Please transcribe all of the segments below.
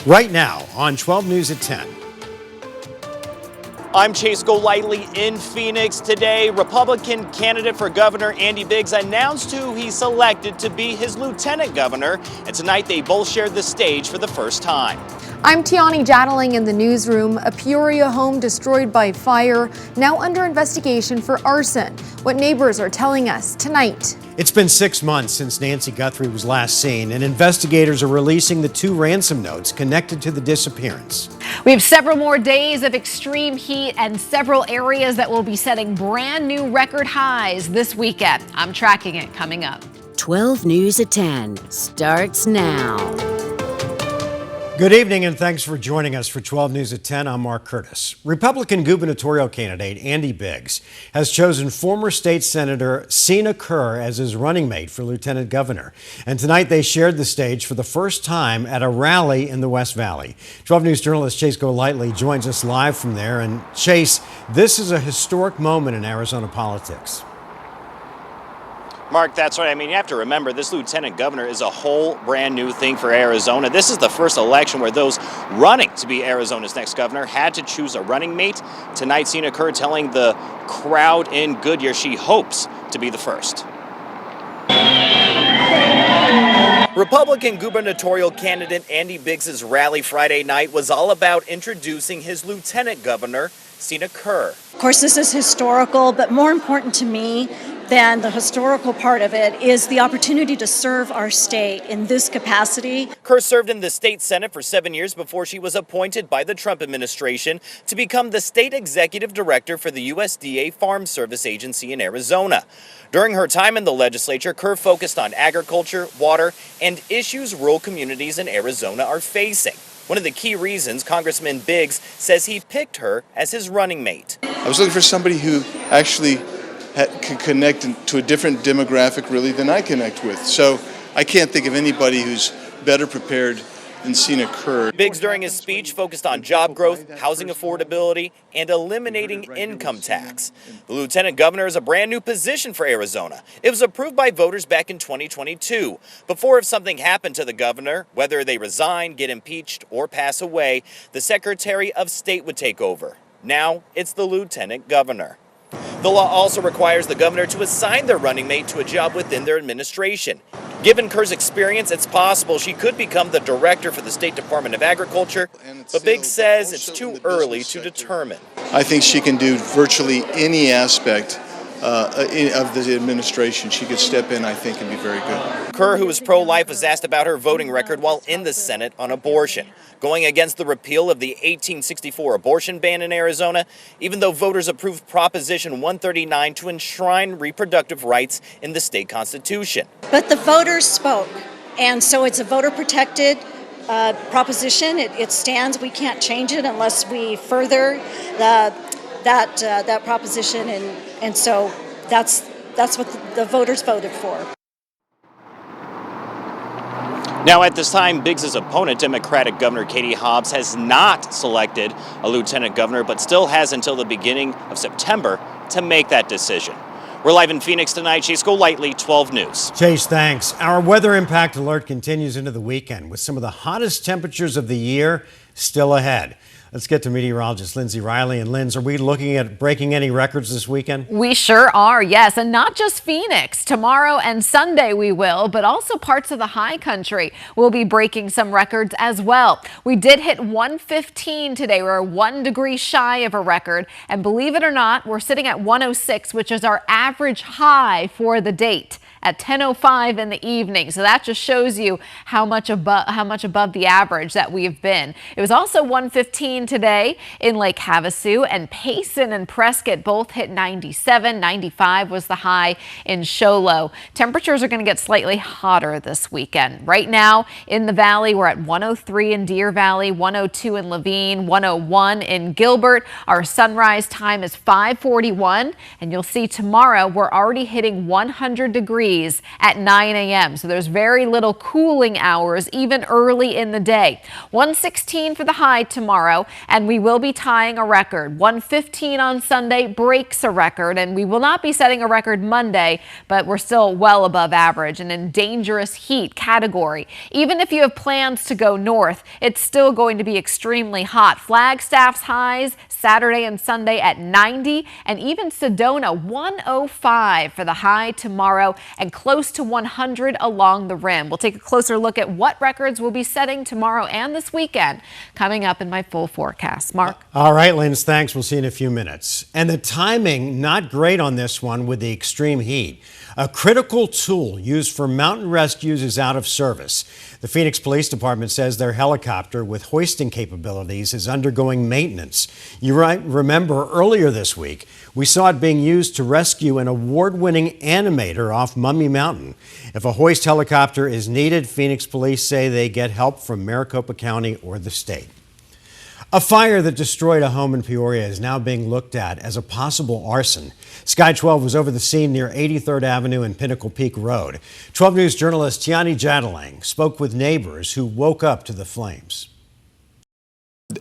right now on 12 News at 10. I'm Chase Golightly in Phoenix today. Republican candidate for governor Andy Biggs announced who he selected to be his lieutenant governor, and tonight they both shared the stage for the first time. I'm Tiani Jadling in the newsroom. A Peoria home destroyed by fire, now under investigation for arson. What neighbors are telling us tonight. It's been 6 months since Nancy Guthrie was last seen, and investigators are releasing the 2 ransom notes connected to the disappearance. We have several more days of extreme heat and several areas that will be setting brand new record highs this weekend. I'm tracking it coming up. 12 News at 10 starts now. Good evening and thanks for joining us for 12 News at 10. I'm Mark Curtis. Republican gubernatorial candidate Andy Biggs has chosen former state senator Sina Kerr as his running mate for lieutenant governor. And tonight they shared the stage for the first time at a rally in the West Valley. 12 News journalist Chase Golightly joins us live from there. And Chase, this is a historic moment in Arizona politics. Mark, that's right. I mean, you have to remember this lieutenant governor is a whole brand new thing for Arizona. This is the first election where those running to be Arizona's next governor had to choose a running mate. Tonight, Sina Kerr telling the crowd in Goodyear she hopes to be the first. Republican gubernatorial candidate Andy Biggs' rally Friday night was all about introducing his lieutenant governor, Sina Kerr. Of course, this is historical, but more important to me than the historical part of it is the opportunity to serve our state in this capacity. Kerr served in the state Senate for 7 years before she was appointed by the Trump administration to become the state executive director for the USDA Farm Service Agency in Arizona. During her time in the legislature, Kerr focused on agriculture, water, and issues rural communities in Arizona are facing. One of the key reasons Congressman Biggs says he picked her as his running mate. I was looking for somebody who actually could connect to a different demographic really than I connect with. So I can't think of anybody who's better prepared than Sina Kerr. Biggs during his speech focused on job growth, housing affordability, and eliminating income tax. The lieutenant governor is a brand new position for Arizona. It was approved by voters back in 2022. Before, if something happened to the governor, whether they resign, get impeached, or pass away, the Secretary of State would take over. Now it's the lieutenant governor. The law also requires the governor to assign their running mate to a job within their administration. Given Kerr's experience, it's possible she could become the director for the State Department of Agriculture, but Biggs says it's too early to determine. I think she can do virtually any aspect of the administration. She could step in, I think, and be very good. Kerr, who is pro-life, was asked about her voting record while in the Senate on abortion, going against the repeal of the 1864 abortion ban in Arizona, even though voters approved Proposition 139 to enshrine reproductive rights in the state constitution. But the voters spoke, and so it's a voter-protected proposition. It stands. We can't change it unless we further that proposition, and so that's what the voters voted for. Now, at this time, Biggs' opponent, Democratic Governor Katie Hobbs, has not selected a lieutenant governor, but still has until the beginning of September to make that decision. We're live in Phoenix tonight. Chase Golightly, 12 News. Chase, thanks. Our weather impact alert continues into the weekend with some of the hottest temperatures of the year still ahead. Let's get to meteorologist Lindsay Riley. And Linz, are we looking at breaking any records this weekend? We sure are, yes. And not just Phoenix. Tomorrow and Sunday we will, but also parts of the high country will be breaking some records as well. We did hit 115 today. We're 1 degree shy of a record. And believe it or not, we're sitting at 106, which is our average high for the date at 10:05 in the evening. So that just shows you how much above the average that we've been. It was also 115 today in Lake Havasu, and Payson and Prescott both hit 97. 95 was the high in Show Low. Temperatures are going to get slightly hotter this weekend. Right now in the valley, we're at 103 in Deer Valley, 102 in Levine, 101 in Gilbert. Our sunrise time is 5:41, and you'll see tomorrow we're already hitting 100 degrees degrees at 9 a.m. So there's very little cooling hours even early in the day. 116 for the high tomorrow, and we will be tying a record. 115 on Sunday breaks a record, and we will not be setting a record Monday, but we're still well above average and in dangerous heat category. Even if you have plans to go north, it's still going to be extremely hot. Flagstaff's highs Saturday and Sunday at 90, and even Sedona 105 for the high tomorrow, and close to 100 along the rim. We'll take a closer look at what records we'll be setting tomorrow and this weekend coming up in my full forecast. Mark? All right, Linz, thanks. We'll see you in a few minutes. And the timing, not great on this one with the extreme heat. A critical tool used for mountain rescues is out of service. The Phoenix Police Department says their helicopter with hoisting capabilities is undergoing maintenance. You might remember earlier this week, we saw it being used to rescue an award-winning animator off Mummy Mountain. If a hoist helicopter is needed, Phoenix police say they get help from Maricopa County or the state. A fire that destroyed a home in Peoria is now being looked at as a possible arson. Sky 12 was over the scene near 83rd Avenue and Pinnacle Peak Road. 12 News journalist Tiani Jadalang spoke with neighbors who woke up to the flames.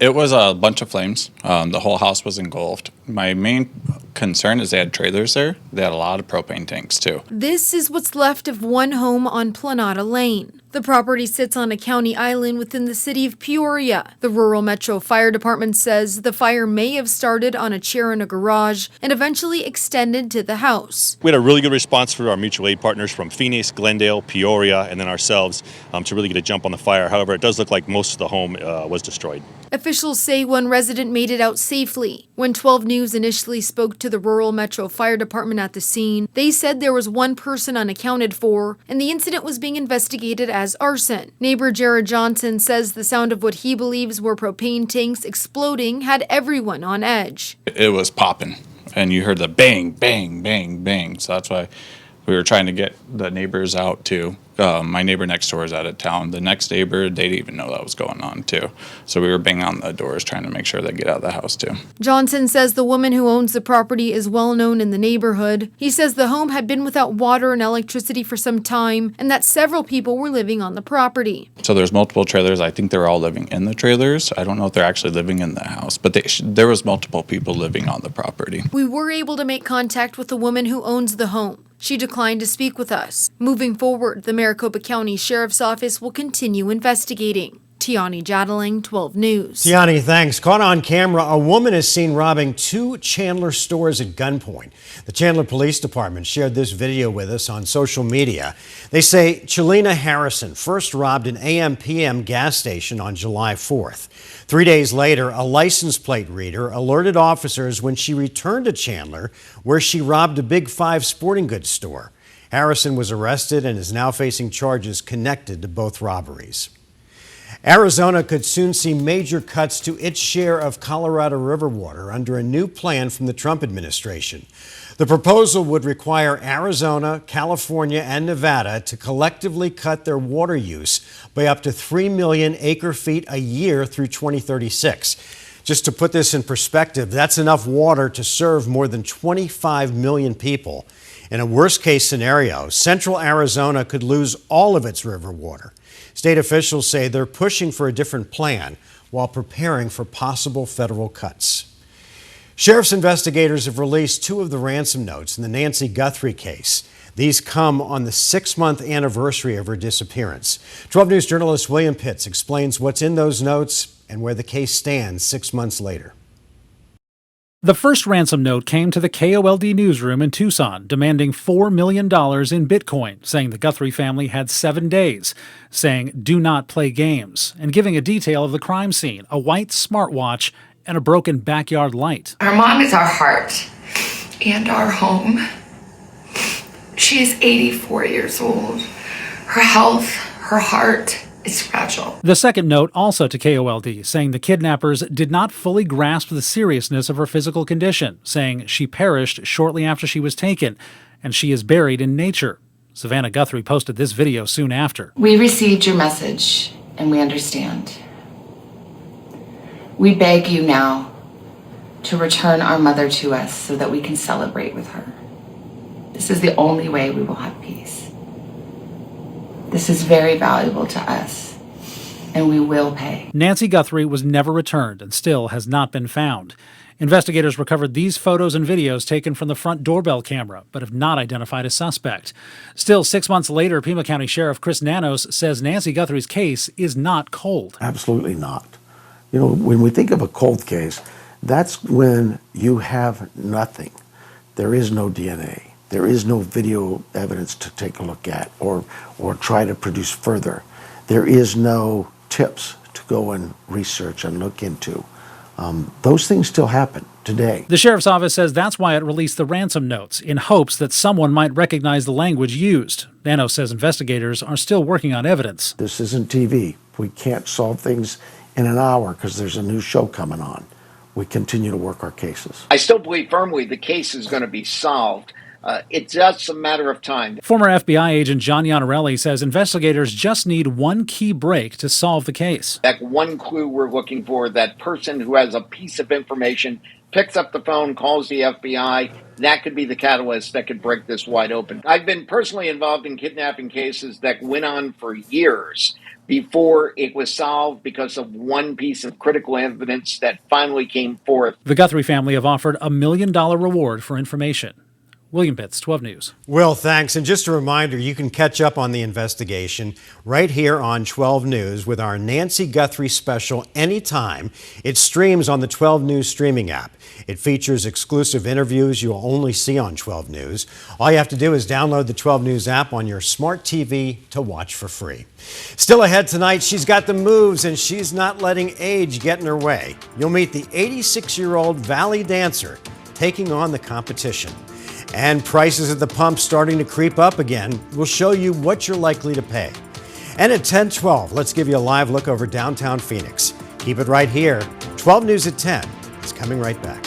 It was a bunch of flames. The whole house was engulfed. My main concern is they had trailers there. They had a lot of propane tanks too. This is what's left of one home on Planada Lane. The property sits on a county island within the city of Peoria. The Rural Metro Fire Department says the fire may have started on a chair in a garage and eventually extended to the house. We had a really good response for our mutual aid partners from Phoenix, Glendale, Peoria, and then ourselves to really get a jump on the fire. However, it does look like most of the home was destroyed. Officials say one resident made it out safely. When 12 News initially spoke to the Rural Metro Fire Department at the scene, they said there was one person unaccounted for, and the incident was being investigated as arson. Neighbor Jared Johnson says the sound of what he believes were propane tanks exploding had everyone on edge. It was popping, and you heard the bang, bang, bang, bang. So that's why we were trying to get the neighbors out too. My neighbor next door is out of town. The next neighbor, they didn't even know that was going on too. So we were banging on the doors trying to make sure they get out of the house too. Johnson says the woman who owns the property is well known in the neighborhood. He says the home had been without water and electricity for some time and that several people were living on the property. So there's multiple trailers. I think they're all living in the trailers. I don't know if they're actually living in the house, but there was multiple people living on the property. We were able to make contact with the woman who owns the home. She declined to speak with us. Moving forward, the Maricopa County Sheriff's Office will continue investigating. Tiani Jadalang, 12 News. Tiani, thanks. Caught on camera, a woman is seen robbing two Chandler stores at gunpoint. The Chandler Police Department shared this video with us on social media. They say Chalina Harrison first robbed an AM/PM gas station on July 4th. 3 days later, a license plate reader alerted officers when she returned to Chandler, where she robbed a Big Five sporting goods store. Harrison was arrested and is now facing charges connected to both robberies. Arizona could soon see major cuts to its share of Colorado River water under a new plan from the Trump administration. The proposal would require Arizona, California, and Nevada to collectively cut their water use by up to 3 million acre-feet a year through 2036. Just to put this in perspective, that's enough water to serve more than 25 million people. In a worst-case scenario, central Arizona could lose all of its river water. State officials say they're pushing for a different plan while preparing for possible federal cuts. Sheriff's investigators have released two of the ransom notes in the Nancy Guthrie case. These come on the 6-month anniversary of her disappearance. 12 News journalist William Pitts explains what's in those notes and where the case stands 6 months later. The first ransom note came to the KOLD newsroom in Tucson, demanding $4 million in Bitcoin, saying the Guthrie family had 7 days, saying do not play games, and giving a detail of the crime scene, a white smartwatch and a broken backyard light. Our mom is our heart and our home. She is 84 years old. Her health, her heart, is fragile. The second note also to KOLD, saying the kidnappers did not fully grasp the seriousness of her physical condition, saying she perished shortly after she was taken, and she is buried in nature. Savannah Guthrie posted this video soon after. We received your message, and we understand. We beg you now to return our mother to us so that we can celebrate with her. This is the only way we will have peace. This is very valuable to us, and we will pay. Nancy Guthrie was never returned and still has not been found. Investigators recovered these photos and videos taken from the front doorbell camera, but have not identified a suspect. Still, 6 months later, Pima County Sheriff Chris Nanos says Nancy Guthrie's case is not cold. Absolutely not. You know, when we think of a cold case, that's when you have nothing. There is no DNA. There is no video evidence to take a look at or try to produce further. There is no tips to go and research and look into. Those things still happen today. The sheriff's office says that's why it released the ransom notes, in hopes that someone might recognize the language used. Nanos says investigators are still working on evidence. This isn't TV. We can't solve things in an hour because there's a new show coming on. We continue to work our cases. I still believe firmly the case is going to be solved. It's just a matter of time. Former FBI agent John Iannarelli says investigators just need one key break to solve the case. That one clue we're looking for, that person who has a piece of information, picks up the phone, calls the FBI, that could be the catalyst that could break this wide open. I've been personally involved in kidnapping cases that went on for years before it was solved because of one piece of critical evidence that finally came forth. The Guthrie family have offered a $1 million reward for information. William Pitts, 12 News. Will, thanks. And just a reminder, you can catch up on the investigation right here on 12 News with our Nancy Guthrie special anytime. It streams on the 12 News streaming app. It features exclusive interviews you'll only see on 12 News. All you have to do is download the 12 News app on your smart TV to watch for free. Still ahead tonight, she's got the moves and she's not letting age get in her way. You'll meet the 86-year-old Valley dancer taking on the competition. And prices at the pump starting to creep up again. We'll show you what you're likely to pay. And at 10:12, let's give you a live look over downtown Phoenix. Keep it right here. 12 News at 10 is coming right back.